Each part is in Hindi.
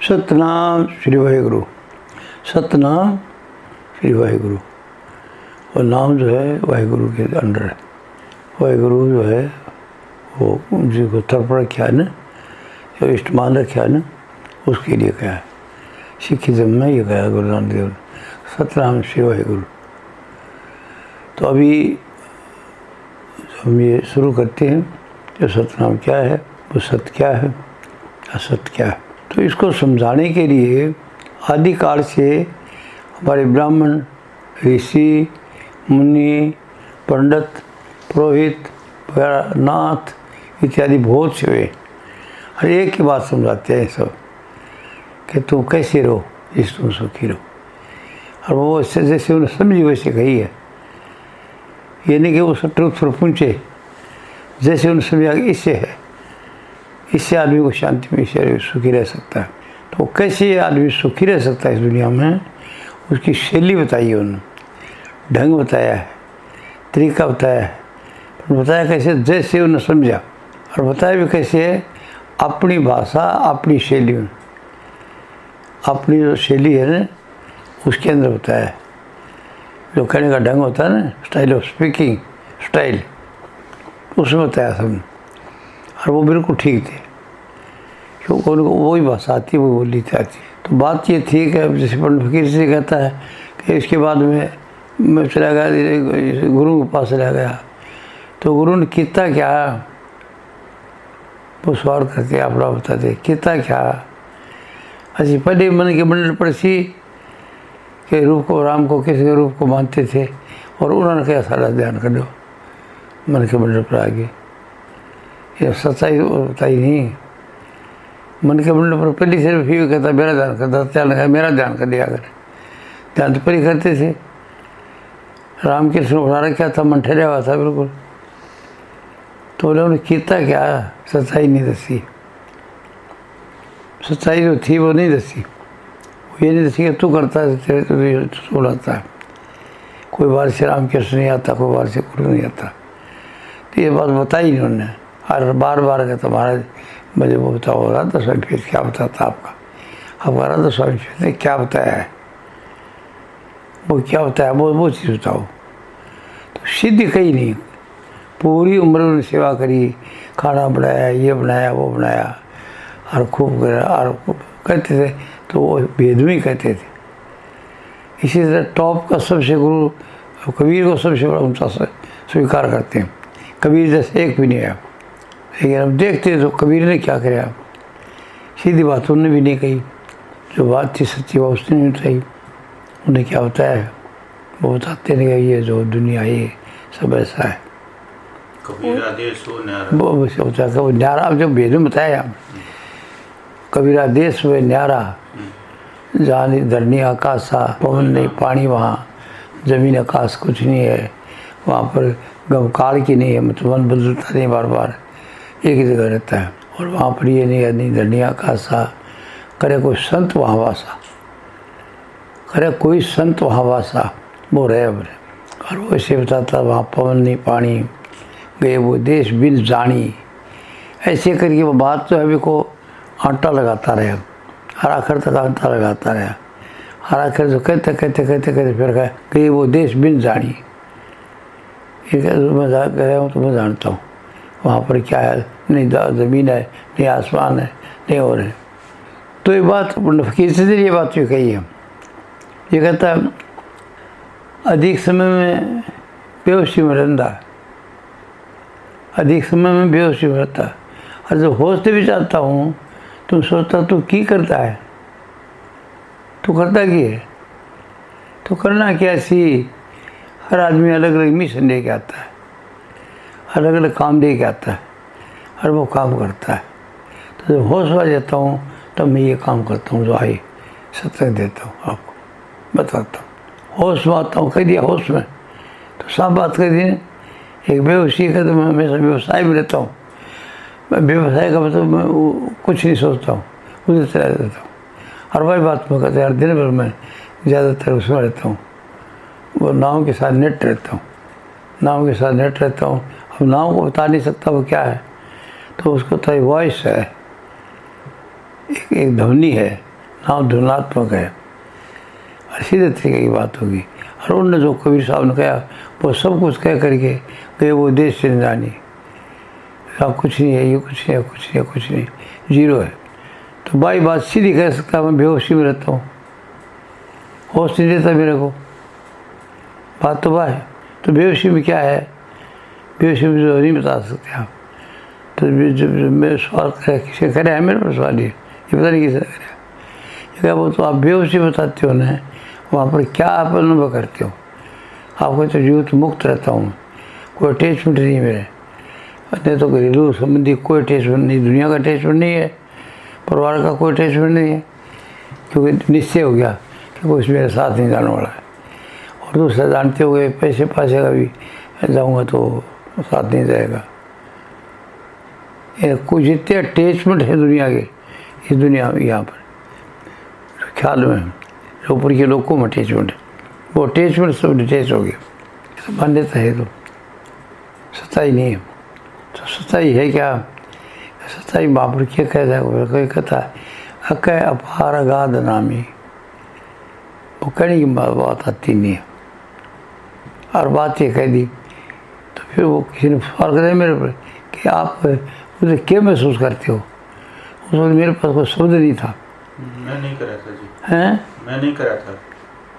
सतनाम श्री वाहिगुरु। सतनाम श्री वाहिगुरु। और नाम जो है वाहिगुरु के अंडर है। वाहिगुरु जो है वो जिसको तर्पण रखा है ना, जो इष्टमान रखा है ना, उसके लिए कहा है। सिखिज्म में ये कहा गुरु नानक देव ने, सतनाम श्री वाहिगुरु। तो अभी हम ये शुरू करते हैं कि सतनाम क्या है, वो सत्य क्या है, असत्य क्या है। तो इसको समझाने के लिए आदिकाल से हमारे ब्राह्मण, ऋषि, मुनि, पंडित, पुरोहित, नाथ इत्यादि बहुत से हुए। हर एक की बात समझाते हैं सब कि तुम कैसे रहो, इस तुम सुखी रहो। और वो जैसे उन्हें समझी वैसे कही है। ये नहीं कि वो सब ट्रुथ पर पहुँचे, जैसे उन्हें समझा कि इससे है, इससे आदमी को शांति में, इससे सुखी रह सकता है। तो कैसे आदमी सुखी रह सकता है इस दुनिया में, उसकी शैली बताई है उन्होंने, ढंग बताया है, तरीका बताया है। बताया कैसे, जैसे उन्होंने समझा। और बताया भी कैसे है, अपनी भाषा, अपनी शैली में, अपनी जो शैली है ना उसके अंदर बताया है। जो कहने का ढंग होता है ना, स्टाइल ऑफ स्पीकिंग स्टाइल, उसमें बताया सबने। और वो बिल्कुल ठीक थे, क्योंकि उनको वही भाषा आती, वही बोली आती। तो बात ये थी कि जैसे पंडित फकीर से कहता है कि इसके बाद मैं चला गया गुरु के पास चला गया। तो गुरु ने कितना क्या, वो सवाल करके अपना बताते कितना क्या। अच्छी पहले मन के मंडल पड़सी के रूप को, राम को किसी के रूप को मानते थे, और उन्होंने क्या सारा ध्यान कर दो मन के मंडल पर आगे। ये सच्चाई बताई नहीं। मन के मंडल पर पहली से फिर कहता मेरा ध्यान करता, ध्यान मेरा ध्यान कर दिया अगर ध्यान तो पहले करते थे। राम के सुन उठा रखा था, मन ठहरा हुआ था बिल्कुल। तो उन्होंने कितना क्या, सच्चाई नहीं दसी। सच्चाई जो थी वो नहीं दसी। वो ये नहीं दसी कि तू करता है तो सुनाता है। कोई बार से राम कृष्ण नहीं आता, कोई बार से गुरु नहीं आता। तो ये बात बताई नहीं उन्होंने। हर बार बार कहता महाराज मुझे वो बताओ, राधा स्वामी फिर क्या बताता आपका, आपका राधा स्वामी फिर ने क्या बताया है, वो क्या बताया, वो चीज़ बताओ। तो सिद्धि कहीं नहीं। पूरी उम्र उन्होंने सेवा करी, खाना बनाया, ये बनाया, वो बनाया, और खूब करा, और कहते थे तो वो भेद में कहते थे। इसी तरह टॉप का सबसे गुरु कबीर को सबसे बड़ा ऊंचा स्वीकार करते हैं। कबीर जैसे एक भी नहीं आया, लेकिन अब देखते तो कबीर ने क्या कराया। सीधी बात उन्होंने भी नहीं कही, जो बात थी सच्ची बात उसने नहीं बताई। उन्हें क्या बताया, वो बताते नहीं गए ये जो दुनिया ये सब ऐसा है। वो सोचा कि वो न्यारा, जो भेद में बताया कबीरा देश में न्यारा, जहाँ नहीं धरनी आकाशा, पवन नहीं पानी, वहाँ जमीन आकाश कुछ नहीं है। वहाँ पर गम काल की नहीं है, मतलब मन बदलता नहीं, बार बार एक ही जगह रहता है। और वहाँ पर ये नहीं है, नहीं धरनी आकाशा, करे कोई संत वहाँ वासा, करे कोई संत वहाँ वासा, वो रहे बरे। और वो ऐसे बताता वहाँ पवन नहीं पानी, गए वो देश बिन जानी। ऐसे करके वो बात तो अभी को आटा लगाता रहे, हर आखिर तक आटा लगाता रहा। हर आखिर तो कहते कहते कहते कहते फिर गए वो देश बिन जानी। ये मैं गया हूँ तो मैं जानता हूँ वहाँ पर क्या है, नहीं ज़मीन है, नहीं आसमान है, नहीं और है। तो ये बात फकीर से ये बात जो कही है, ये कहता अधिक समय में बेहोशी में रहता, अधिक समय में बेहोशी में रहता। और जब होश से भी चाहता हूँ तुम सोचता तू की करता है, तू करता की है, तो करना क्या सी। हर आदमी अलग अलग मिशन दे के आता है, अलग अलग काम दे के आता है, और वो काम करता है। तो जब होश आ जाता हूँ तब मैं ये काम करता हूँ, जो आई सत्संग देता हूँ, आपको बताता हूँ। होश में आता हूँ, कह दिया होश में, तो साफ बात कर दी। एक बेहोशी का तो मैं हमेशा व्यवसाय में रहता हूँ। मैं व्यवसाय का मतलब मैं कुछ नहीं सोचता हूँ, उधर चला जाता हूँ। और वही बात मैं कहता यार दिन भर मैं ज़्यादातर उसमें रहता हूँ, वो नाव के साथ नेट रहता हूँ, नाव के साथ नेट रहता हूँ। अब नाव को बता नहीं सकता वो क्या है, तो उसको तो वॉइस है, एक ध्वनि है, नाम ध्वनात्मक है। सीधे तरीके की बात होगी। और उनने जो कबीर साहब ने कहा वो सब कुछ कह करके गए वो देश से जानी, अब कुछ नहीं है, ये कुछ नहीं है, कुछ नहीं है, कुछ नहीं, जीरो है। तो भाई बात सीधी कह सकता, मैं बेहोशी में रहता हूँ, होश नहीं देता मेरे को, बात तो भाई। तो बेहोशी में क्या है, बेहोशी में जो नहीं बता सकते आप। तो मेरे सवाल करे, किसी करे है मेरे पर सवाल, ये पता नहीं किसी ने करे। ये क्या वो तो आप बेहोशी बताते हो ना, वहाँ पर क्या आप अनुभव करते हो? आपको तो जीवित मुक्त रहता हूँ, कोई अटैचमेंट नहीं है मेरे, नहीं तो घरेलू संबंधी कोई अटैचमेंट नहीं, दुनिया का अटैचमेंट नहीं है, परिवार का कोई अटैचमेंट नहीं है, क्योंकि निश्चय हो गया कि कोई मेरे साथ नहीं जाने वाला है। और दूसरा जानते हुए पैसे पासे का भी जाऊँगा तो साथ नहीं जाएगा। कुछ जितने अटैचमेंट है दुनिया के, इस दुनिया में यहाँ पर ख्याल में जो ऊपर के लोग को अटैचमेंट है, वो अटैचमेंट सब डिटेच हो गया। तो मान्यता है तो सच्चाई नहीं है। तो सच्चाई है क्या? सच्चाई महापुर क्या कहता है, कोई कहता है अक अपार अगाध नामी, वो कहने की बात आती नहीं है। और बात ये कह दी तो फिर वो किसी ने सवाल कर दिया मेरे पर कि आप मुझे क्या महसूस करते हो? उस वक्त मेरे पास कोई शब्द नहीं था। मैं नहीं कर रहा था जी। हैं? मैं नहीं कर रहा था।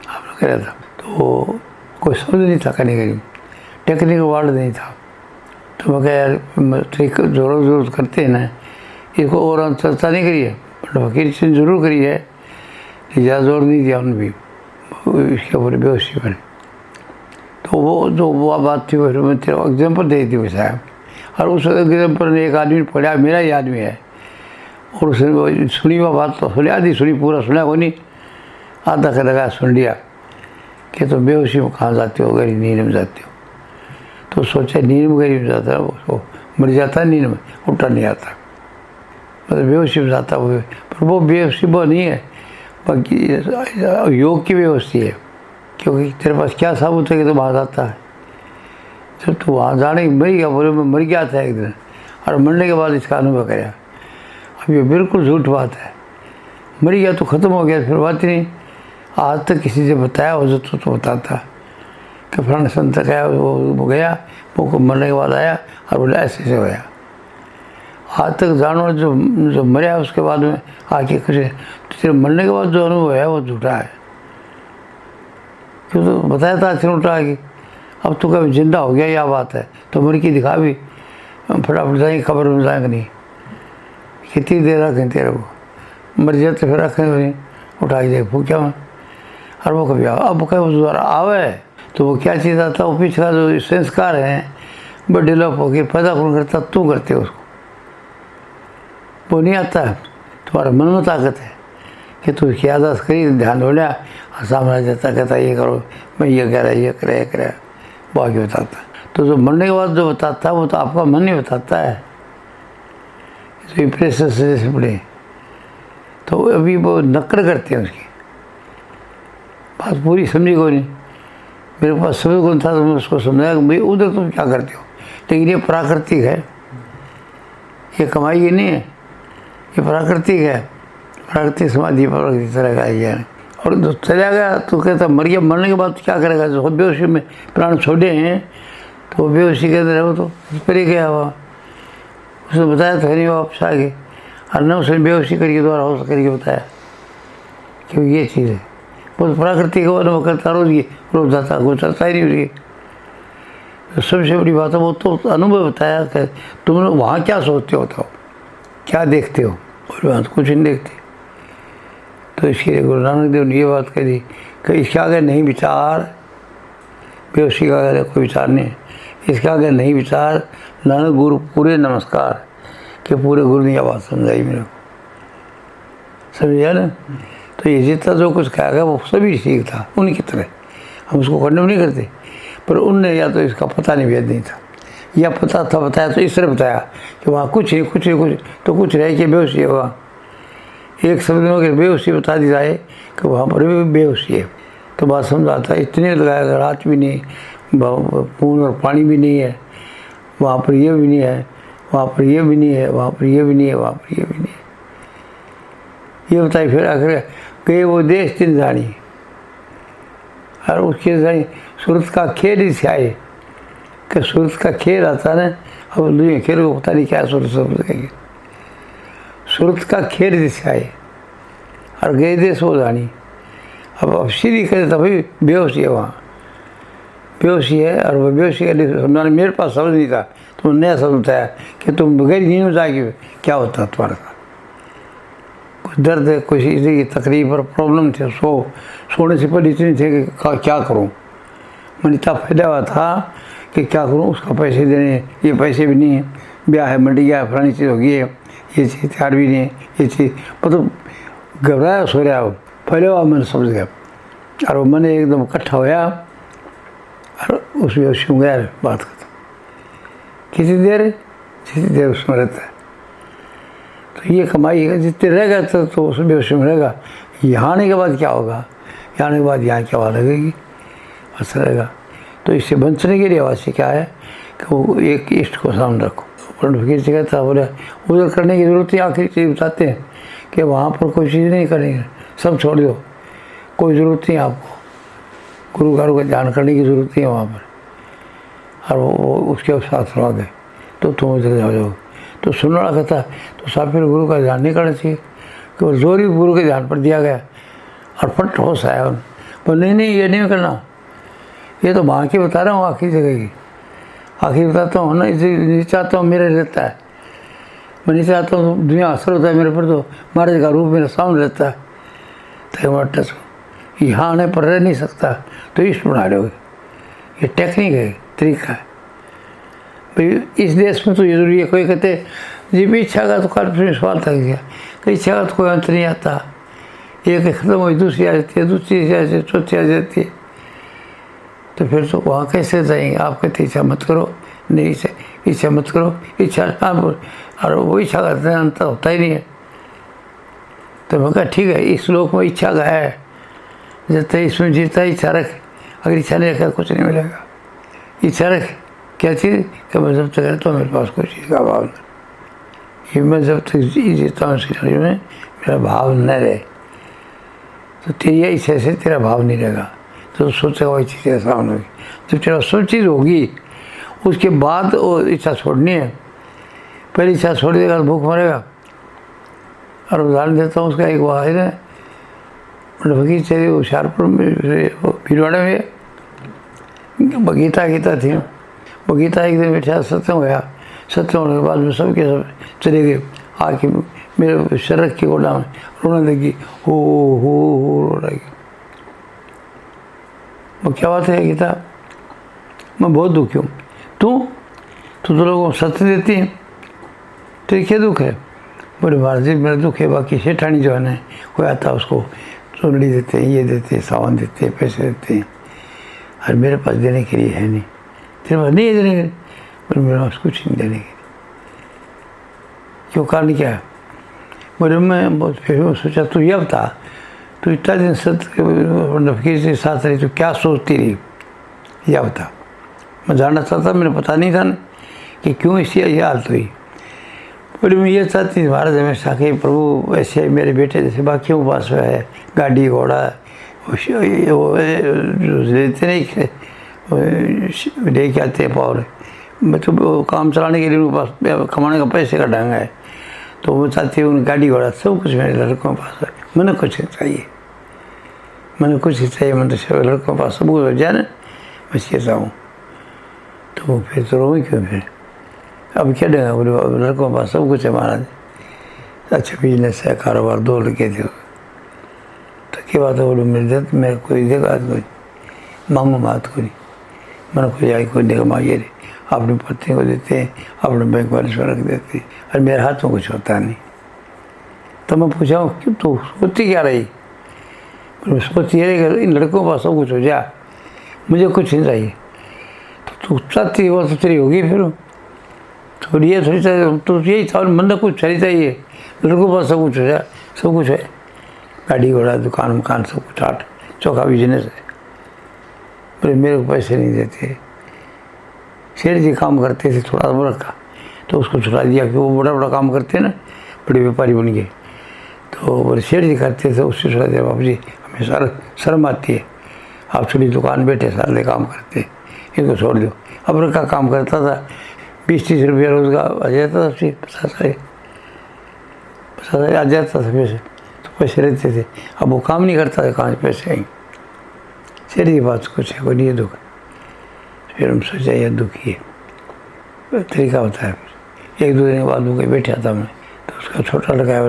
आपने कह रहा था तो कोई शब्द नहीं था कहने के लिए, टेक्निकल वर्ड नहीं था। तो मैं कह यार ज़रूर करते हैं ना इसको, और चर्चा नहीं करी है, वकील से जरूर करी है, ज़्यादा जोर नहीं दिया उन्होंने भी इसके ऊपर बेहोशी पर। तो वो जो वो बात थी वो मैं तेरे एग्जाम्पल दे दी साहब। और उस एग्जाम्पल ने एक आदमी पढ़ा, मेरा ही आदमी है, और उसने सुनी वो बात तो सुनी, आधी सुनी, पूरा सुना को नहीं, आधा कर लगा सुन लिया कि तो बेहोशी में कहाँ जाते हो, गरीब नींद में जाते हो। तो सोचा नींद में गरीब जाता है वो मर जाता है, नींद में उठा नहीं आता, मतलब बेहोशी में जाता हुए। पर वो बेहोशी वो नहीं है, बाकी योग की बेहोशी है, क्योंकि तेरे पास क्या साबुत है कि तो वहाँ जाता है। जब तो वहाँ जाने मर गया, बोले मैं मर गया था एक दिन, और मरने के बाद इसका अनुभव कराया। अब ये बिल्कुल झूठ बात है, मर गया तो ख़त्म हो गया, फिर बात ही नहीं। आज तक किसी से बताया हो तो बताता कि फलाने संत गया, वो गया, वो मरने के बाद आया और बोले ऐसे से गया। आज तक जानवर जो मरा उसके बाद में आके कुछ, तो तेरे मरने के बाद जो अनुभव है वो झूठा है, क्यों? तो बताया था फिर उल्टा आगे। अब तो कभी जिंदा हो गया या बात है, तो मर की दिखा भी, फटाफट जाएंगे खबर में जाएंगे नहीं, कितनी देर रखें तेरे को, मर जाते फिर रखें नहीं, उठा के देख भूखा में। और वो कभी अब कभी दोबारा आवे तो वो क्या चीज़ आता है, वो पिछला जो संस्कार हैं वो डेवलप हो गया, पैदा कौन करता, तू करते उसको, वो नहीं आता है। तुम्हारा मन में ताकत है कि तू उसकी यादाश्त करी, ध्यान हो लिया, और सामने जाता कहता ये करो, मैं ये कह रहा, ये करे, ये करे, वो आगे बताता। तो जो मरने के बाद जो बताता है वो तो आपका मन नहीं बताता है, तो प्रेशर से जैसे पड़े। तो अभी वो नक्कर करते हैं, उसकी बात पूरी समझी को नहीं, मेरे पास समझ कौन था, तो मैं उसको समझाया कि भाई उधर तुम क्या करते हो, लेकिन ये प्राकृतिक है, ये कमाई की नहीं है, ये प्राकृतिक है, प्राकृतिक समाधि प्राकृतिक तरह का है। और जो चला गया तो कहता मर गया, मरने के बाद क्या करेगा, जो बेहोशी में प्राण छोड़े हैं तो बेहोशी के अंदर है, वो तो पर ही गया हुआ, उसने बताया था नहीं, वापस आ गए, और न उसने बेहोशी करके द्वारा होश करके बताया कि ये चीज़ है, वो प्राकृतिक हो, अनुभव करता रोज जाता, कोई चलता ही नहीं उसकी। तो सबसे बड़ी बात है वो तो अनुभव बताया कि तुम लोग वहाँ क्या सोचते हो, तो क्या देखते हो, और बात कुछ नहीं देखते। तो इसके लिए गुरु नानक देव ने ये बात कही कि इसके आगे नहीं विचार, बेहोशी का आगे कोई विचार नहीं, इसके आगे नहीं विचार, नानक गुरु पूरे नमस्कार, कि पूरे गुरु ने यह बात समझाई मेरे को, समझा ना। तो ये जितना जो कुछ कहेगा वो सभी ठीक था उनकी तरह, हम उसको खंडन नहीं करते, पर उनने या तो इसका पता नहीं भेद नहीं था, या पता था बताया तो इस तरह बताया कि वहाँ कुछ नहीं, कुछ नहीं, कुछ तो कुछ रह के बेहोशी होगा। एक शब्द में अगर बेहोशी बता दी जाए कि वहाँ पर भी बेहोशी है तो बात समझाता है। इतने लगाया, रात भी नहीं, खून और पानी भी नहीं है, वहाँ पर ये भी नहीं है, वहाँ पर ये भी नहीं है, वहाँ पर ये भी नहीं है, वहाँ पर ये भी नहीं है, ये बताइए फिर आखिर गए वो देश तीन जानी, और उसके जानी सूरत का खेल ही से आए कि सूरत का खेल आता ना, अब दुनिया खेल को पता नहीं क्या सूरत से सूरत का खेल जिसे आए और गए देश वो जानी। अब सीधी करे तो भाई बेहोशी है, वहाँ बेहोशी है, और वो बेहोशी के लिए मेरे पास समझ नहीं था, तुम नया समझ बताया कि तुम बगैर नींद में जाके क्या होता तुम्हारे साथ, कुछ दर्द है, कुछ इसी की तकलीफ और प्रॉब्लम थे, सोने से पहले इतनी थे कि क्या करूँ। मैंने इतना फैला हुआ था कि क्या करूँ, उसका पैसे देने, ये पैसे भी नहीं है, ब्याह है मर गया, फलानी चीज़ हो गई है, ये चीज़ तैयार भी नहीं है, ये चीज़ मतलब घबराया सो रहा हो, फैले हुआ मैंने समझ गया। और वो मैंने एकदम इकट्ठा होया और उसमें गया बात करता, कितनी देर उसमें रहता है। तो ये कमाई है, जितने रहेगा तो उसमें उसमें रहेगा। यहाँ आने के बाद क्या होगा, यहाँ आने के बाद यहाँ क्या आवाज़ लगेगी, बस रहेगा। तो इससे बचने के लिए आवाज़ से क्या है कि वो एक इष्ट को सामने रखो। फकीर से कहता बोले उधर करने की ज़रूरत है, आखिरी चीज़ बताते हैं कि वहाँ पर कोई चीज़ नहीं करेंगे, सब छोड़ दो, कोई ज़रूरत नहीं आपको, गुरु घरों का ध्यान करने की ज़रूरत नहीं है वहाँ पर। और वो उसके साथ सुना गए तो तुम उधर जाओ। तो सुनने वाला कहता तो साहब फिर गुरु का ध्यान नहीं करना चाहिए, कि वो जोर ही गुरु के ध्यान पर दिया गया और फट होश आया उन पर, नहीं ये नहीं करना, ये तो वहाँ की बता रहा हूँ, आखिरी जगह की आखिर बताता हूँ ना, इसे नहीं चाहता हूँ मेरे रहता है, मैं नहीं चाहता हूँ दुनिया असर होता है मेरे पर, तो महाराज का रूप मेरे सामने रहता है, तो टच यहाँ आने पर रह नहीं सकता, तो इष्ट बना लोगे। ये टेक्निक है, तरीका है भाई। इस देश में तो ये जरूरी है। कोई कहते जी भी इच्छा का तो काल सवाल था गया, कई इच्छा का तो कोई अंत नहीं आता, एक खत्म हुई दूसरी आ जाती है, दूसरी आ जाती है, चौथी आ जाती है, तो फिर तो वहाँ कैसे जाएंगे। आप कहते इच्छा मत करो, नहीं इच्छा मत करो, इच्छा और वो इच्छा का अंत होता ही नहीं है। तो मैं कहा ठीक है, इस लोक में इच्छा का है, जब तक इसमें जीता इच्छा रख, अगर इच्छा नहीं रखा कुछ नहीं मिलेगा। इच्छा रख क्या चीज़ कि मैं जब तक रहता हूँ मेरे पास कोई चीज़ का भाव नहीं, ये मैं जब तक जीता हूँ इसके शरीर में मेरा भाव न रहे, तो तेरी इच्छा से तेरा भाव नहीं रहेगा, तो सोचेगा वही चीज़ तेरे सामने होगी। जब तेरा सब चीज़ होगी उसके बाद वो इच्छा छोड़नी है, पहली इच्छा छोड़ देगा तो भूख मरेगा। और उदाहरण देता हूँ उसका, एक वाहिद है फकीर चले होशियारपुर में, भीलवाड़े में बगीता गीता थी, बगीता एक दिन बैठा सत्संग होया, सत्संग होने के बाद में सबके सब चले गए, आके मेरे शरक की गोला में रोने लगी, हो रो लगी। वो क्या बात है गीता, मैं बहुत दुखी हूँ, तू तो लोगों को सत्य देती है, तेरे क्या दुख है। बोले महाराज जी मेरा दुख है, बाकी सेठानी जो है ना, कोई आता उसको चुनड़ी देते हैं, ये देते हैं, सावन देते हैं, पैसे देते हैं, और मेरे पास देने के लिए है नहीं, तेरे पास नहीं है देने के लिए, बोले मेरे पास कुछ नहीं देने के लिए। क्यों, कारण क्या है। बोले मैं फिर सोचा तू ये बता, तो इतना दिन फकीर से साथ रही तो क्या सोचती रही, यह बता। मैं जानना चाहता, मैंने पता नहीं था ना कि क्यों इसी ये हालत हुई। बोले मैं ये चाहती महाराज हमेशा कि प्रभु ऐसे मेरे बेटे जैसे बाकियों के पास है गाड़ी घोड़ा, वो लेते नहीं लेके आते हैं पावर, मैं तो काम चलाने के लिए उनके पास कमाने का पैसे का ढंग है, तो वो चाहती है उन गाड़ी घोड़ा सब कुछ मेरे लड़कों के पास है, मैंने कुछ चाहिए, मैंने कुछ ही चाहिए, मैंने तो लड़कों के पास सब कुछ हो जाए ना, बस ये चाहूँ। तो फिर तो रोई क्यों, फिर अब क्या देगा, बोले लड़कों के पास सब कुछ है महाराज, अच्छा बिजनेस है, कारोबार, 2 लड़के थे, तो क्या बात है। बोले मेरे दे मेरे कोई देगा, कोई मांगू बात कोई, मैंने कोई आई कोई देगा मांगिए रे, अपनी पत्नी को देते हैं, अपने बैंक वाले को रख देते हैं, और मेरे हाथ में कुछ होता नहीं। तो मैं पूछा हूँ क्यों, तू सोचती क्या रही। सोचती है इन लड़कों के पास सब कुछ हो जा, मुझे कुछ नहीं चाहिए। तो तू चाहती वो तो तेरी होगी, फिर थोड़ी ये थोड़ी चाहिए, तो यही था मन कुछ चाहिए, लड़कों के पास सब कुछ हो जाए, सब कुछ है, गाड़ी घोड़ा, दुकान मकान सब कुछ, 8 चौका बिजनेस है। बोले मेरे को पैसे नहीं देते, शेर जी काम करते थे थोड़ा बड़ा का, तो उसको छुड़ा दिया कि वो बड़ा काम करते हैं ना, बड़े व्यापारी बन गए, तो तो बोले सेठ जी करते थे, उससे सोचा बाबू जी हमें शर्म आती है, आप छोटी दुकान बैठे सारे काम करते, इनको छोड़ दो। अब का काम करता था, 20-30 रुपया रोज़गार आ जाता था, 50 आ जाता था पैसे, तो पैसे रहते थे। अब वो काम नहीं करता था, कहाँ से पैसे आएंगे। सेठ की बात कुछ है, कोई नहीं है दुख। फिर हम सोचा यह दुखी है, तरीका होता है। 1-2 दिन के बाद वो बैठा था मैं, तो उसका छोटा लड़का है,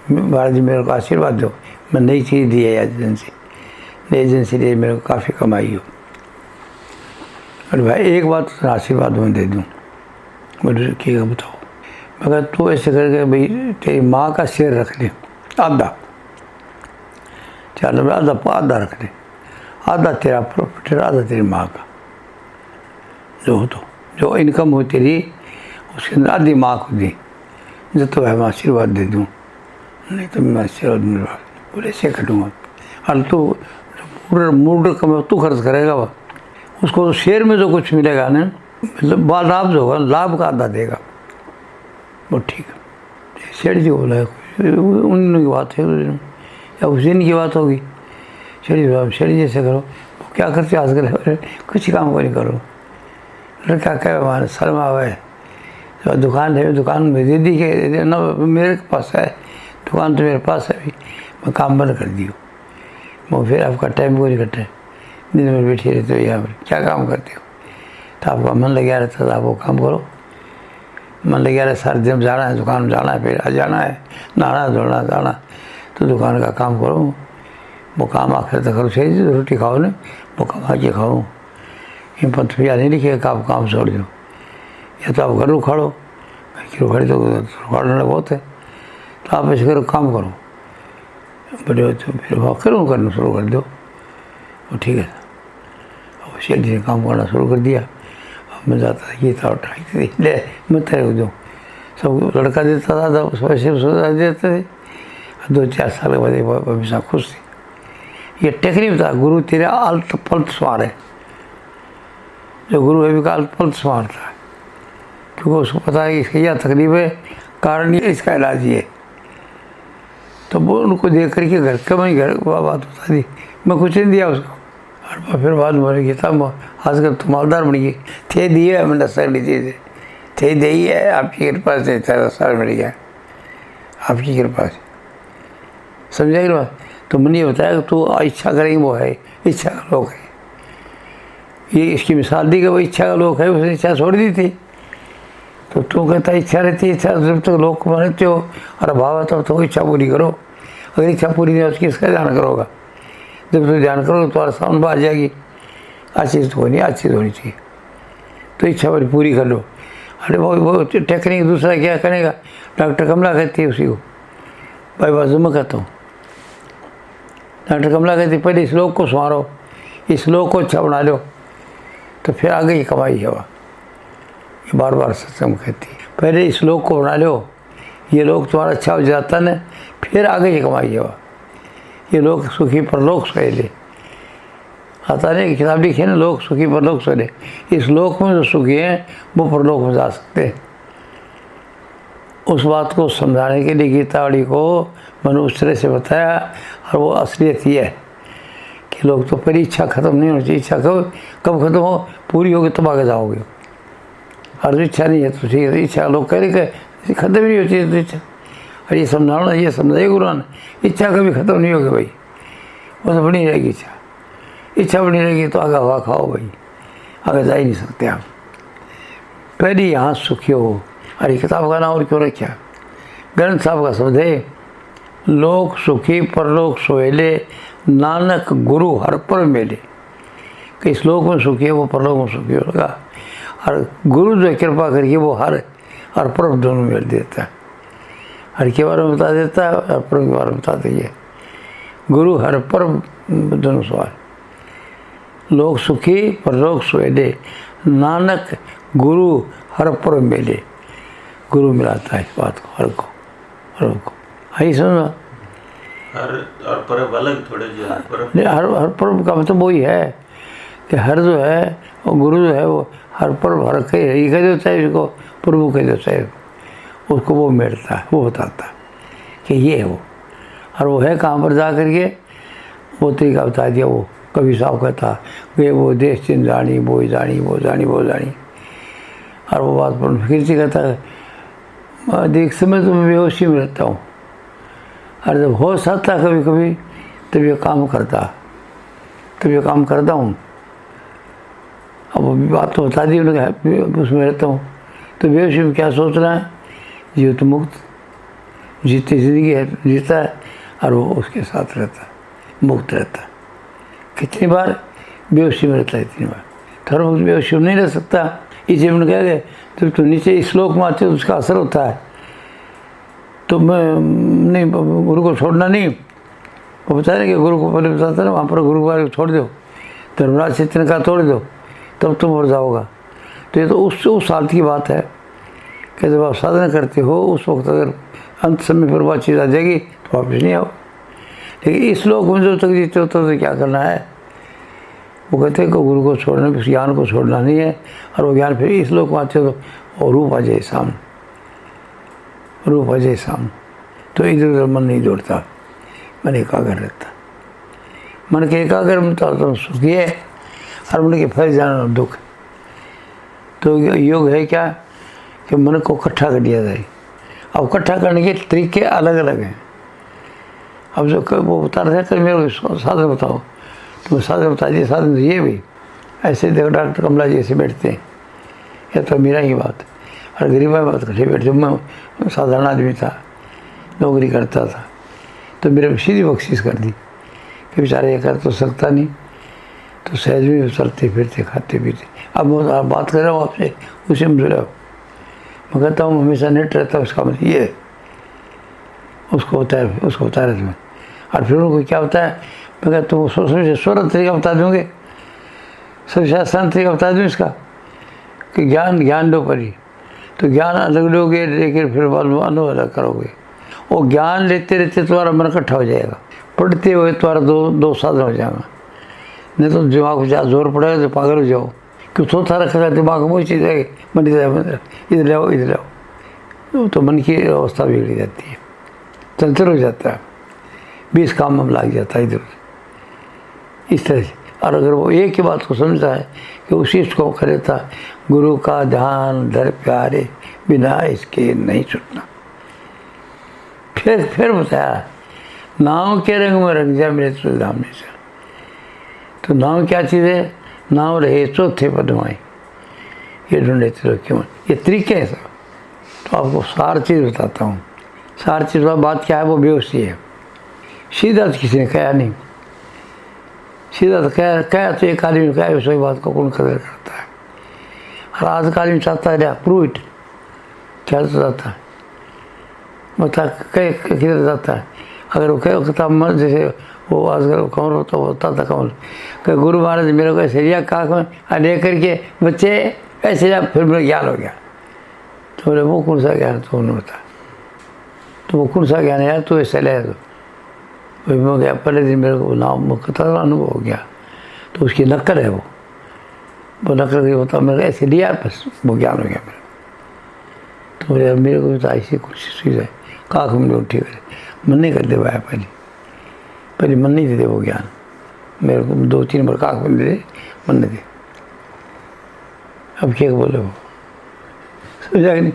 महाराज जी मेरे को आशीर्वाद दो, मैं नई चीज़ दी है एजेंसी, नई एजेंसी लिए मेरे को काफ़ी कमाई हो। अरे भाई एक बात तो आशीर्वाद मैं दे दूँ। मुझे क्या बताओ, मगर तू ऐसे करके भाई तेरी माँ का शेयर रख ले, आधा 4 नंबर, आधा रख ले, आधा तेरा प्रॉपर्टी, आधा तेरी माँ का जो हो, तो जो इनकम हो तेरी उसके अंदर आधी माँ को दी, जो तो भाई मैं आशीर्वाद दे दूँ, नहीं तो मैं आशीर्वाद मिलवा बोले ऐसे कटूँगा। और तू मूड कम तू खर्च करेगा, वह उसको तो शेयर में जो कुछ मिलेगा ना, मतलब लाभ जो होगा लाभ का आधा देगा वो, ठीक है। सेठ जी बोला उन की बात है या उस दिन की बात होगी। सेठ जी ऐसे करो, वो क्या करते आजकल, कुछ काम को नहीं करो। लड़का क्या हमारे शर्म आवे, तो दुकान है, दुकान में दीदी के ना मेरे पास है, दुकान तो मेरे पास है, अभी मैं काम बंद कर दियो। वो फिर आपका टाइम को नहीं कटे, दिन में बैठे रहते हो यहाँ पर, क्या काम करते हो, तो आपका मन लगा रहता था, आप वो काम करो। मन लगा रहा सारे दिन जाना है, दुकान में जाना है, फिर आ जाना है, नहाना धोना जाना, तो दुकान का काम करो, वो काम आखिर तक करो। सही रोटी खाओ ना, वो कमा के खाओ। इन पत्रिया नहीं लिखे कि आप काम छोड़ दो, या तो आप घर उखाड़ो, घर उखाड़ी तो उखाड़ना बहुत है, तो आप ऐसे करो काम करो, बड़े हो तो फिर फिर करना शुरू कर दो। वो ठीक है। अब सेठ जी ने काम करना शुरू कर दिया। अब मैं जाता था, ये था उठाई थी, ले मैं तेरे को दूँ, सब लड़का देता था, तो उस पैसे देते थे। 2-4 साल के बाद हमेशा खुश थी। ये टेक्निक था, गुरु तेरा आलत पलट सवार है, जो गुरु है भी का आलत पलट संवारता है, क्योंकि उसको पता है कि इसकी यह तकलीफ है, कारण ये इसका इलाज ये। तो वो उनको देख करके घर का मैं घर बात बता दी, मैं कुछ नहीं दिया उसको। और फिर बाद में गया था, आजकल तो मालदार बन गई थे, दिए मैंने सगड़ी चीज़ें थे, दी है आपकी कृपा से, तेरा साल मिल गया आपकी कृपा से, समझा कि बात। तो मैंने ये बताया कि तू इच्छा करेंगे वो है, इच्छा का लोग है। ये इसकी मिसाल दी कि वो इच्छा का लोग है, उसने इच्छा छोड़ दी थी। तो तू कहता इच्छा रहती है, इच्छा जब तक लोग को मानते हो और अभाव है तब तो इच्छा पूरी करो। अगर इच्छा पूरी नहीं हो तो किसका ध्यान करोगा, जब तुम ध्यान करोगे तो साउंड बात जाएगी, अच्छी चीज़ तो होनी, अच्छी चीज़ होनी चाहिए, तो इच्छा पूरी कर लो। अरे वो टेक्निक दूसरा क्या करेगा, डॉक्टर कमला कहती है उसी को, भाई बाजू में कहता हूँ, डॉक्टर कमला कहती पहले इस लोग को संवारो, इस लोग को अच्छा बना लो, तो फिर आगे की कमाई है। वह ये बार बार सत्संग कहती है, पहले इस लोग को बना लो, ये लोग तुम्हारा अच्छा हो जाता ना, फिर आगे की कमाई है। वह ये लोग सुखी परलोक सोले, आता नहीं कि किताब लिखी है ना, लोग सुखी परलोक सोले, इस लोक में जो सुखी हैं वो परलोक में जा सकते हैं। उस बात को समझाने के लिए गीतावली को मैंने उस तरह से बताया, और वो असलियत ये है कि लोग तो पहली इच्छा खत्म नहीं होनी चाहिए। इच्छा कब खत्म हो, पूरी होगी तब आगे जाओगे। और इच्छा नहीं है तो ठीक है, इच्छा लोग कह रहे खत्म नहीं होती है तो इच्छा, और ये समझाना, ये समझाइए गुरु ने, इच्छा कभी खत्म नहीं होगी भाई, वो तो बनी रहेगी इच्छा। इच्छा बनी रहेगी तो आगे हवा खाओ भाई, आगे जा ही नहीं सकते आप। पहले यहाँ सुखी हो। अरे किताब का नाम और क्यों रखा, ग्रंथ साहब का शब्द है, लोक सुखी परलोक सोहेले, नानक गुरु हर पर मेले। कि इस लोक में सुखी है वो परलोक में सुखी होगा, और गुरु जो कृपा करके वो हर पर दोनों मेल देता है। हर के बारे में बता देता है, हर पर के बारे में बता देंगे। गुरु हर पर दोनों सवाल, लोक सुखी परलोक सोहेले, नानक गुरु हर पर मेले। गुरु मिलाता है इस बात को, हर को आई समझ। हर पर्व अलग थोड़े जो हर पर्व का मतलब वही है कि हर जो है वो गुरु जो है वो हर पर्व हर कह देता है, इसको प्रभु कह देता है, उसको वो मिलता है, वो बताता है कि ये है वो। और वो है कहाँ पर जा करके, वो तरीका बता दिया। वो कभी साहब कहता वे वो देश चिन जानी वो जानी वो जानी वो जानी, और वो बात पर फिर से कहता है देख समय तो मैं बेहोशी में रहता हूँ, और जब होश आता कभी कभी तब ये काम करता, तब ये काम करता हूँ। अब वो भी बात तो बता दी उन्होंने, उसमें रहता हूँ। तो बेहोशी में क्या सोचना है, जीवित मुक्त, जीती जिंदगी है जीता है, और वो उसके साथ रहता है, मुक्त रहता है। कितनी बार बेहोशी में रहता है, इतनी बार। हर वक्त बेहोशी में नहीं रह सकता। इसी में कह गए जब तो नीचे इस श्लोक में आते तो उसका असर होता है। तो मैं नहीं, गुरु को छोड़ना नहीं। वो बता रहे कि गुरु को पहले बताता ना, वहाँ पर गुरु को छोड़ दो, धर्मराज चित्तन का तोड़ दो, तब तुम मर जाओगा। तो ये तो उस हालत की बात है कि जब आप साधना करते हो उस वक्त अगर अंत समय पर वह चीज़ आ जाएगी तो वापस नहीं आओ। लेकिन इस लोक में जो तक जीते हो तो क्या करना है, वो कहते हैं कि गुरु को छोड़ना, उस ज्ञान को छोड़ना नहीं है। और वो ज्ञान फिर इस लोक में आते हो तो रूप आ जाए सामने, रूप आ जाए सामने, तो इधर उधर मन नहीं दौड़ता, मन एकाग्र रहता। मन के एकाग्र में तो सुखी है, और मन के फैल जाना दुख। तो योग है क्या कि मन को इकट्ठा कर दिया जाए। अब इकट्ठा करने के तरीके अलग अलग हैं। अब जो वो बता रहे थे मेरे को साधन बताओ, तो साधन बता दिए। साधन ये भी ऐसे देखो, डॉक्टर कमला जी ऐसे बैठते हैं, या तो मेरा ही बात, और गरीबा बात कटे बैठते। मैं साधारण आदमी था, नौकरी करता था, तो मेरे सीधी बख्शिश कर दी कि बेचारे ये कर तो सकता नहीं, तो सहज में चलते फिरते खाते पीते। अब मैं बात कर रहा हूँ आपसे, उसे में जुड़ा। मैं कहता हूँ हमेशा नेट रहता है, उसका मतलब ये उसको बता रहे तुम्हें। और फिर उनको क्या होता है, मैं कहता तुम स्वरत तरीका बता दूँगे, शास्त्रांत तरीका बता दूँ इसका कि ज्ञान लो परी। तो ज्ञान अलग लोगे, लेकिन फिर अनुभव अलग करोगे। वो ज्ञान लेते रहते तुम्हारा मन इकट्ठा हो जाएगा, पढ़ते हुए तुम्हारा दो साधन हो जाएगा। नहीं तो दिमाग को ज़्यादा जोर पड़ेगा तो पागल हो जाओ, क्यों सोता रखा दिमाग में वही चीज़ है, मन इधर आओ इधर आओ, तो मन की अवस्था बिगड़ी जाती है, चंचल हो जाता है, 20 काम में लग जाता है इधर इस तरह से। और अगर वो एक ही बात को समझता है कि उसी को करे था, गुरु का ध्यान धर प्यारे, बिना इसके नहीं छूटना। फिर बताया नाव के रंग में रंग जा मेरे तो धाम में से। तो नाव क्या चीज़ है, नाव रहे चौथे पदमाई, ये ढूंढे थे क्यों, ये तरीके हैं सब। तो आपको सार चीज़ बताता हूँ। सार चीज़ बात क्या है, वो बेहोशी है। सीधा तो किसी ने कहा नहीं, सीधा तो कहा तो एक आदमी कहा, उसी बात को कौन कदर करता है। और आज का आदमी चाहता है प्रूव इट, क्या चाहता है बता किधर जाता है। अगर वो कहता मन जैसे वो आजकल कमर होता था कमल कि गुरु महाराज मेरे को ऐसे लिया काख में ले करके बच्चे ऐसे लिया, फिर मेरा ज्ञान हो गया। तो बोले वो कौन सा ज्ञान तो उन्होंने बता, तो वो कौन सा ज्ञान है यार, तो ऐसे ले। तो वही मैं गया, पहले दिन मेरे को नाम कथा अनुभव हो गया। तो उसकी नक्कल है वो नक्कल के बता मेरे ऐसे लिया, बस वो ज्ञान हो गया मेरा। तो बोले मेरे को तो ऐसी कोशिश हुई है, काख में उठी करे मन नहीं कर दे पाया। पहले मन नहीं देते वो ज्ञान मेरे को, 2-3 बार काख में दे मन नहीं दे। अब क्या बोले वो समझा कि नहीं।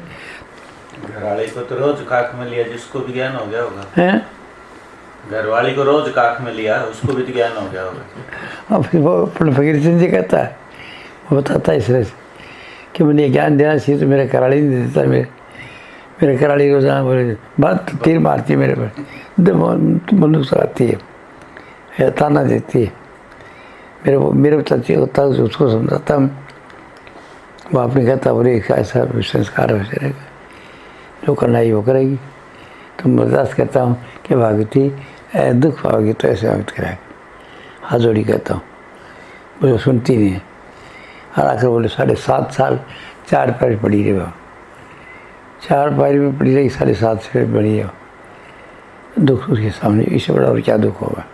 घरवाली को तो रोज काख में लिया, जिसको भी ज्ञान हो गया होगा। हैं घरवाली को रोज काख में लिया, उसको भी तो ज्ञान हो गया होगा। अब फिर वो अपने फकीर चंद जी कहता है, वो बताता है इस तरह से कि मैंने ज्ञान देना चाहिए, तो मेरे कराड़ी नहीं देता। मेरे कराड़ी रोजाना बोले बात तीर मारती है मेरे पर, मनुष्य आती है, ताना देती है। मेरे बताती होता है, उसको समझाता हूँ। वो आपने कहता बोले ऐसा संस्कार वैसे रहेगा, जो करना ही वो करेगी। तो मैं बर्दाश्त करता हूँ कि भागवती दुख पाओगी तो ऐसे भागवत कराएगा। हाथ जोड़ी कहता हूँ, मुझे सुनती नहीं है। और आकर बोले 7.5 साल 4 पैर पड़ी रही, 4 पैर में पड़ी रही, 7.5 से बड़ी है दुख उसके सामने, इससे बड़ा और क्या दुख होगा।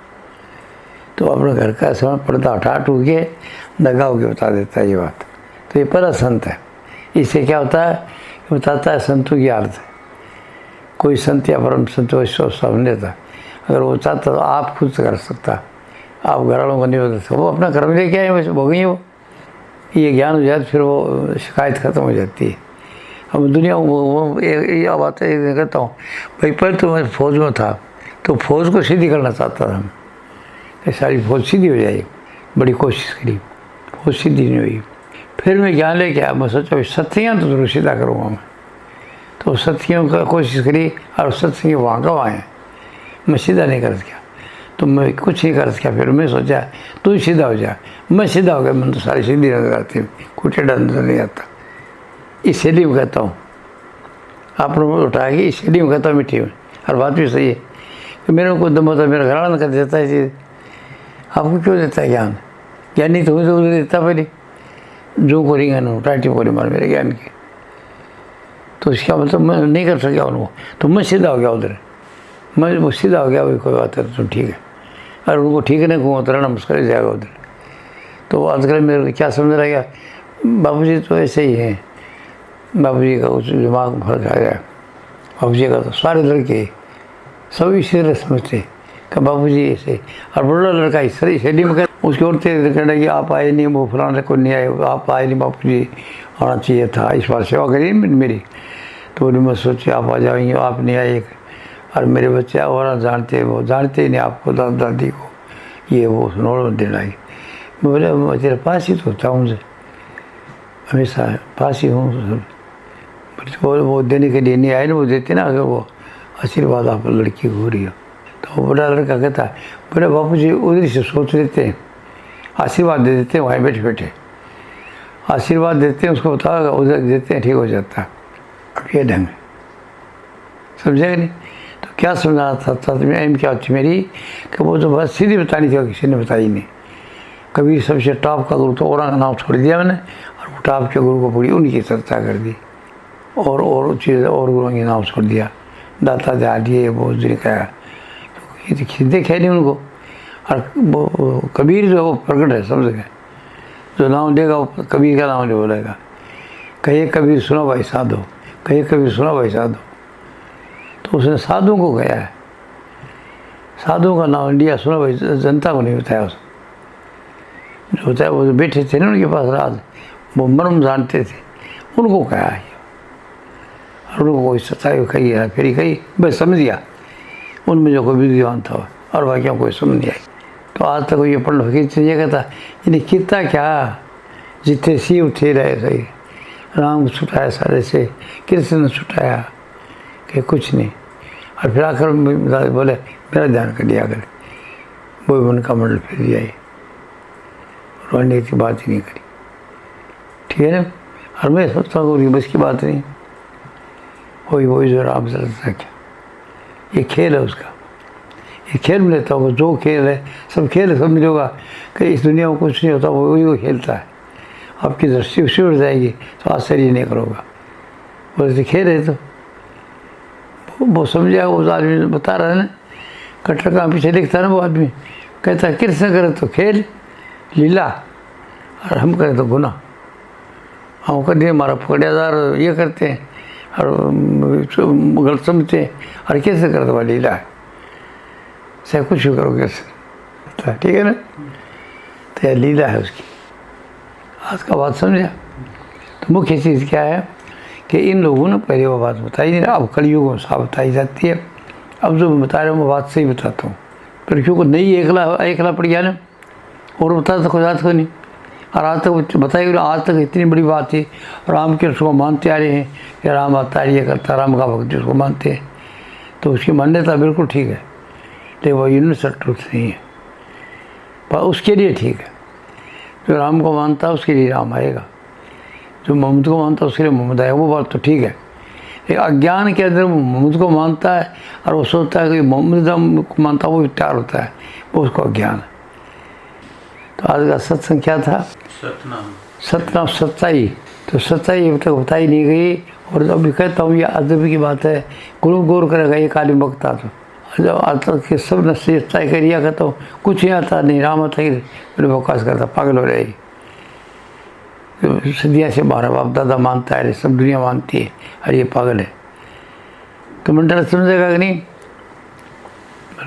तो अपने घर का समय पर्दा हटा टूट के दगा होके बता देता है ये बात। तो ये परा संत है। इससे क्या होता है, बताता है संतों की हालत है। कोई संत या परम संत वैश्व सामने था, अगर वो चाहता तो आप खुद से कर सकता, आप घर वालों को नहीं बता सकते। वो अपना कर्म लेके आए, वैसे हो गई है वो। ये ज्ञान हो जाए फिर वो शिकायत ख़त्म हो जाती है। अब दुनिया वो ये बात है, कहता हूँ भाई पहले तो मैं फौज में था तो फौज को सीधी करना चाहता था, कि सारी फौज सीधी हो जाए, बड़ी कोशिश करी, फौज सीधी नहीं हुई। फिर मैं ज्ञान लेके आया, मैं सोचा सत्संग तो जरूर सीधा करूँगा मैं। तो सत्संग का कोशिश करी और सत्संग वहाँ का वहाँ है, मैं सीधा नहीं कर सका। तो मैं कुछ नहीं कर सका। फिर मैं सोचा तू ही सीधा हो जा। मैं सीधा हो गया, मैं तो सारी सीधी नजर आती हूँ, कोई टेढ़ा नजर नहीं आता। इसलिए मैं कहता हूँ आप लोग उठा के, इसलिए मैं कहता हूँ मीठी में, और बात भी सही है कि मेरे को दम होता है, मेरा घर वाला कर देता है चीज़, आपको क्यों देता है ज्ञान? ज्ञानी तो मुझे उधर देता पहले, जो को रिंगा ना टाइटी को मार मेरे ज्ञान की। तो इसका मतलब मैं नहीं कर सका उनको, तो मैं सीधा हो गया उधर, मैं वो सीधा हो गया, भाई कोई बात है तो ठीक है। और उनको ठीक नहीं कहूँगा तो नमस्कार ही जाएगा उधर। तो आजकल मेरे को क्या समझ रहा गया, बाबूजी तो ऐसे ही हैं, बाबूजी का कुछ दिमाग में फर्क आ गया। बाबूजी का तो सारे लड़के सब इसी तरह समझते कि बाबूजी ऐसे, और बड़ा लड़का इस तरह शैली में उसकी औरतें कहने कि आप आए नहीं, वो फलाने को नहीं आए, आप आए नहीं, बाबूजी आना चाहिए था, इस बार सेवा करिए मेरी। तो बोली मैं सोची आप आ जाएंगे, आप नहीं आए। और मेरे बच्चे और जानते, वो जानते ही नहीं आपको, दादी को, ये वो नोड़ देना आई। मैं बोले मैं तेरे पास ही तो होता हूँ, मुझे हमेशा पास ही हूँ। वो देने के लिए नहीं आए ना, वो देते ना, अगर वो आशीर्वाद आप लड़की को हो रही हो। तो वो बड़ा लड़का कहता है बोले बापू जी उधर से सोच लेते हैं, आशीर्वाद दे देते हैं, वहीं बैठे बैठे आशीर्वाद देते हैं, उसको बताओ उधर देते हैं, ठीक हो जाता है। अब ये ढंग समझेगा नहीं तो क्या समझाना था तुम्हें, एम क्या होती मेरी कि वो तो बस सीधी बतानी थी, किसी ने बताई नहीं। कभी सबसे टॉप का गुरु तो और का नाम छोड़ दिया मैंने, और वो टॉप के गुरु को पूरी उनकी चर्चा कर दी, और चीज़ और गुरुओं के नाम छोड़ दिया, दाता दिए बहुत दिन कहा, क्योंकि ये देखे नहीं उनको। और वो कबीर जो है वो प्रकट है, समझ गए, जो नाम देगा वो कबीर का नाम नहीं बोलेगा। कहिए कबीर सुनो भाई साधो, कहिए कबीर सुनो भाई साधो। तो उसने साधुओं को गया है, साधुओं का नाम लिया, सुनो भाई, जनता को नहीं बताया। उसने जो होता है वो बैठे थे ना उनके पास रात, वो मर्म जानते थे, उनको कहा है। और उनको कोई सच्चाई कही है, फिर कही बस समझ गया, उनमें जो कोई विद्वान था, और बाकियों कोई समझ नहीं आई। तो आज तक ये पढ़ फकीर ये कहता इन्हें कितना क्या, जितने शिव थे रहे सही, राम छुटाया सारे से, कृष्ण ने छुटाया कि कुछ नहीं। और फिर आकर बोले मेरा ध्यान कर लिया कर, वो मन का मंडल फिर दिया, रोने की बात ही नहीं करी, ठीक है ना। और मैं सोचता हूँ बस की बात नहीं, वही जो राम चलता था, क्या ये खेल है उसका, ये खेल में लेता होगा, जो खेल है सब खेल है, सब मिलेगा कि इस दुनिया में कुछ नहीं होता, वही वो खेलता है। आपकी दृष्टि उसी उड़ जाएगी तो आश्चर्य नहीं करोगा, बोले खेल है तो वो समझाएगा। उस आदमी ने बता रहा है ना, कट्टर का पीछे लिखता है ना वो आदमी, कहता है कृष्ण करे तो खेल लीला, और हम करें तो गुना। हम कर दिए हमारा पकड़ियादार ये करते हैं और गलत समझते हैं, और कैसे करते हुआ लीला है, चाहे कुछ भी करो कैसे, ठीक है ना। तो यह लीला है उसकी, आज का बात समझा। तो मुख्य चीज़ क्या है कि इन लोगों ने पहले वो बात बताई नहीं, अब कलयुग में साफ बताई जाती है। अब जो मैं बता रहा हूँ मैं बात सही बताता हूँ, पर क्योंकि नहीं एकला पड़ गया ना, और बता तो खुद आज को नहीं। और आज तक बताई, आज तक इतनी बड़ी बात थी, राम के उसको मानते आ रहे हैं कि राम अवतार ये करता, राम का भक्ति उसको मानते हैं, तो उसकी मान्यता बिल्कुल ठीक है, लेकिन वो यूनिवर्सल ट्रूथ नहीं है। पर उसके लिए ठीक है, जो राम को मानता है उसके लिए राम आएगा, जो मोहम्मद को मानता है उसके लिए मोहम्मद आएगा, वो बात तो ठीक है। एक अज्ञान के अंदर वो मोहम्मद को मानता है और वो सोचता है कि मोहम्मद को मानता है वो तैयार होता है, वो उसको अज्ञान है। तो आज का सत्संग क्या था, सतनाम सच्चाई। तो सच्चाई अब तक बताई नहीं गई, और अभी कहता हूँ ये अदब की बात है, गुरु गौर करेगा ये काली बकता। तो जब आज तक के सब ने सच्चाई करिया कहता हूँ कुछ ही आता नहीं, राम आता ही मेरे बकवास करता, पागल हो रहेगी। सदिया से हमारा बाप दादा मानता है, सब दुनिया मानती है, और ये पागल है। तो मंडल समझेगा कि नहीं,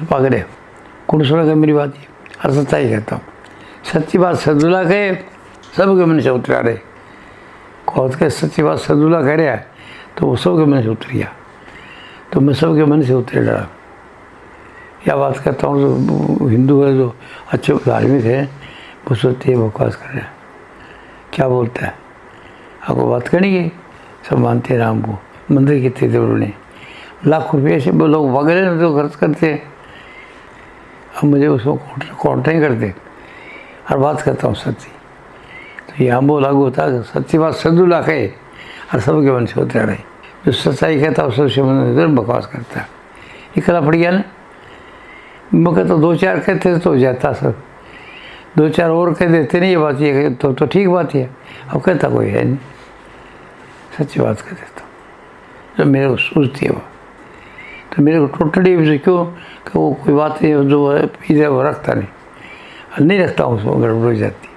पकड़े कौन सुनेगा मेरी बात? ये और सच्चाई कहता हूँ, सच्ची बात सदुल्ला कहे सबके मन से उतरा रहे। कौन के सच्ची बात सदुल्ला कह रहा है तो वो सबके मन से उतर गया, तो मैं सबके मन से उतरे डरा। क्या बात करता हूँ, जो हिंदू है जो अच्छे धार्मिक है वो सोचते बकवास कर रहे हैं, क्या बोलता है, आपको बात करनी है। सब मानते हैं राम को, मंदिर कितने थे उन्होंने, लाखों रुपये से लोग वगैरह जो खर्च करते हैं। अब मुझे उसको काउंटर नहीं करते और बात करता हूँ सच्ची, तो यहाँ वो लागू होता है। सच्ची बात सदुल्ला कहे और सबके मन से उतर रहे। जो सच्चाई कहता है सबसे मन से बकवास करता है। ये कला पड़ गया ना। मैं कहता दो चार कहते तो हो जाता सब, दो चार और कह देते नहीं ये बात, ये तो ठीक बात है। अब कहता कोई है नहीं, सच्ची बात कह देता हूँ जो मेरे को सूझती है वो। तो मेरे को टोटली क्यों कि वो कोई बात नहीं जो है इधर वो रखता नहीं रखता हूँ, उसको गड़बड़ हो जाती।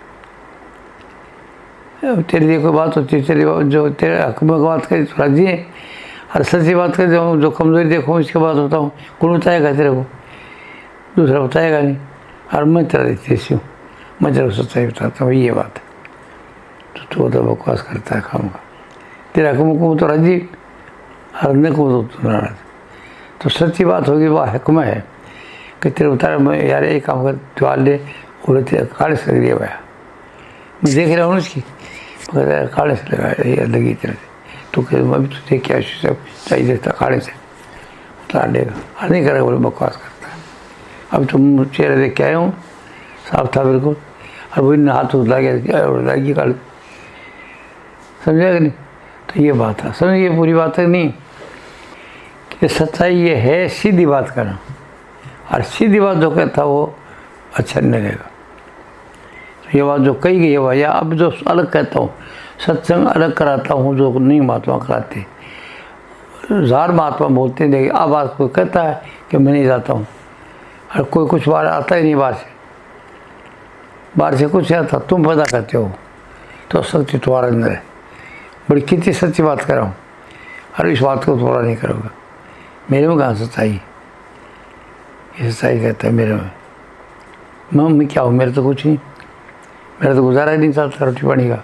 तेरी लिए कोई बात होती है, तेरी जो तेरे हक में बात करी तो राजी है, और सच्ची बात कर जो कमज़ोरी देखो इसके बाद होता हूँ, कौन बताएगा तेरे को, दूसरा बताएगा नहीं। और मैं तेरा देती हूँ, मैं तेरे को सच्चाई बताता हूँ, ये बात है। तो तो बकवास करता है काम का, तेरा हुक्म तो राजी और न को तो नाराज। तो सच्ची बात होगी वह हकमा है कि तेरे उतार में यार एक काम कर ज्वाल ले और तेरे काले से लगी भाया, मैं देख रहा हूँ उसकी मगर काले से लगा लगी तेरे से, तो कह मैं भी तो देख क्या सब चाहिए देखता काले से उतार लेगा, और नहीं करेगा बोले बकवास करता है। अब तुम चेहरा देख के आए हूँ साफ था बिल्कुल, और वही हाथ उठला गया लगी काले, समझेगा नहीं। तो ये बात है, समझिए पूरी बात है नहीं कि सच्चाई ये है सीधी बात करना, और सीधी बात जो कहता वो अच्छा नहीं लगेगा। तो ये बात जो कही गई है भैया, अब जो अलग कहता हूँ सत्संग अलग कराता हूँ जो नहीं महात्मा कराते, जार महात्मा बोलते हैं। देखिए अब बात कोई कहता है कि मैं नहीं जाता हूँ, और कोई कुछ बार आता ही नहीं बाहर से कुछ आता, तुम पैदा करते हो तो सच्ची तुम्हारे अंदर है। बड़ी कितनी सच्ची बात कर रहा हूँ, और इस बात को थोड़ा नहीं करोगे। मेरे में कहाँ सच्चाई, ये सच्चाई कहता है मेरे में। मैं क्या हूँ, मेरे तो कुछ नहीं, मेरा तो गुजारा ही नहीं चलता रोटी पानी का।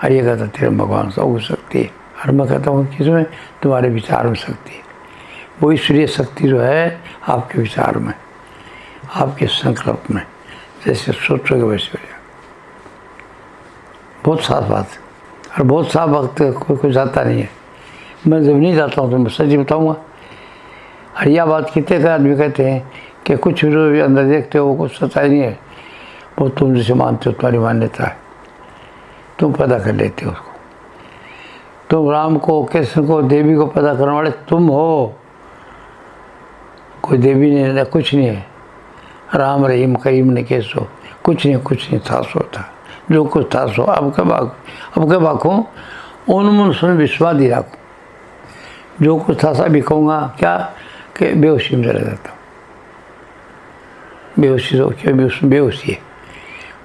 और ये कहता तेरे भगवान सब कुछ शक्ति है, और मैं कहता हूँ किसमें, तुम्हारे विचार में शक्ति है। वो ईश्वरीय शक्ति जो है आपके विचार में, आपके संकल्प में, जैसे सोचोगे वैसे हो जाएगा। बहुत साफ बात है, और बहुत साफ वक्त कोई जाता नहीं है। मैं जब नहीं जाता हूँ तो मैं सच बताऊँगा। और यह बात कितने का आदमी कहते हैं कि कुछ जो भी अंदर देखते हो वो कुछ सच्चाई नहीं है, वो तुम जिसे मानते हो तुम्हारी मान्यता है, तुम पैदा कर लेते हो उसको। तुम राम को, कृष्ण को, देवी को पैदा करने वाले तुम हो, कोई देवी नहीं, कुछ नहीं है। राम रहीम करीम ने कैसो, कुछ नहीं था सो था, जो कुछ था सो अब के बाखों उन सुन विश्वास ही राखूँ। जो कुछ था सा भी कहूँगा क्या कि बेहोशी में चला जाता हूँ। बेहोशी तो क्या बेहोशी है,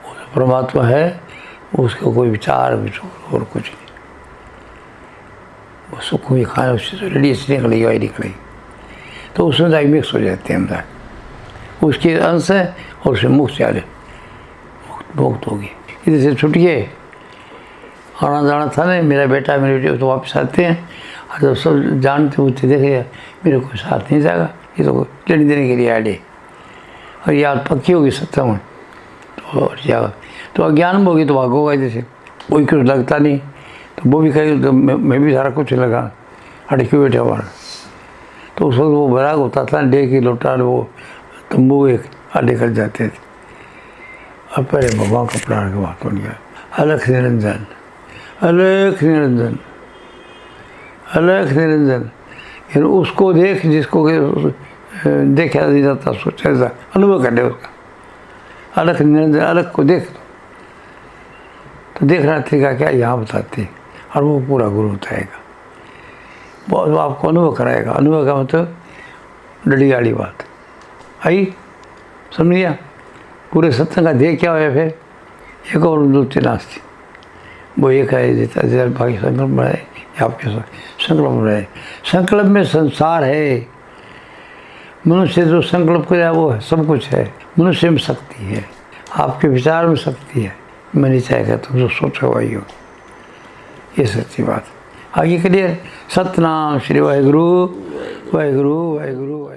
वो परमात्मा है, उसको कोई विचार और कुछ नहीं। वो सुख भी खाना उससे तो रिलीज निकलेगी वही निकलेगी, तो उसमें जाए मिक्स हो जाते हैं अंदर, उसके अंश है और उससे मुक्त चाले मुक्त होगी। इधर से छुट्टिए आना जाना था नहीं, मेरा बेटा मेरी बेटी तो वापस आते हैं, और जब सब जानते होते देखे मेरे को साथ नहीं जाएगा, ये तो लेने देने के लिए आए, और याद पक्की होगी सत्ता में तो जाएगा। तो अज्ञान में होगी तो भागोगा, जैसे कोई कुछ लगता नहीं तो वो भी कहेगी तो मैं भी सारा कुछ लगा अटके बैठे हमारा। तो उस वक्त वो बराग होता था, डे की लोटा वो तंबू एक लेकर जाते थे, और पहले भगवान कपड़ा के बात हो गया अलख निरंजन अलख निरंजन अलख निरंजन। यानी उसको देख जिसको देखा नहीं जाता, सोचा जाता, अनुभव कर ले उसका। अलख निरंजन अलग को देख तो देखना तरीका क्या यहाँ बताते हैं, और वो पूरा गुरु बताएगा, वो आपको अनुभव कराएगा। अनुभव का मतलब डली वाली बात आई, समझिए। पूरे सत्संग का ध्येय क्या हुआ फिर, एक और दूसरी नास्ती, वो एक है देता है बाकी संकल्प में रहे, आपके संकल्प में रहे। संकल्प में संसार है, मनुष्य जो संकल्प करे वो है, सब कुछ है। मनुष्य में शक्ति है, आपके विचार में शक्ति है। मैं नहीं चाहेगा तुम जो सोचो वही हो, ये सच्ची बात। आगे क्लियर। सतनाम श्री वाहिगुरु वाहिगुरु वाहिगुरु वाहिगुरु।